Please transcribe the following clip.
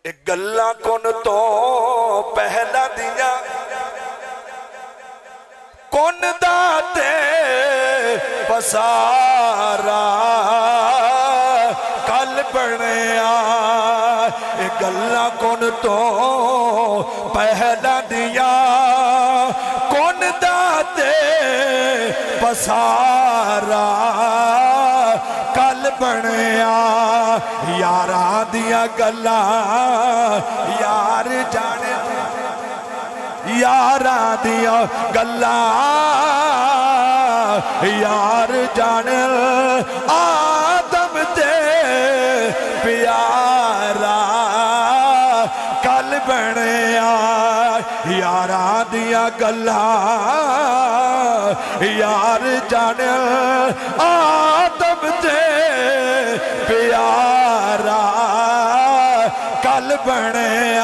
ایک گلہ کن تو پہلا دیا کن داتے پسارا کل بنیا ایک گلہ کن تو پہلا دیا کن داتے پسارا کل بنیا یاراں دیا گلا یار جانے یاراں دیا گلا یار جانے آدم تے پیارا کل بنیا یاراں دیا گلا یار جانے آدم تے پیارا کل بنیا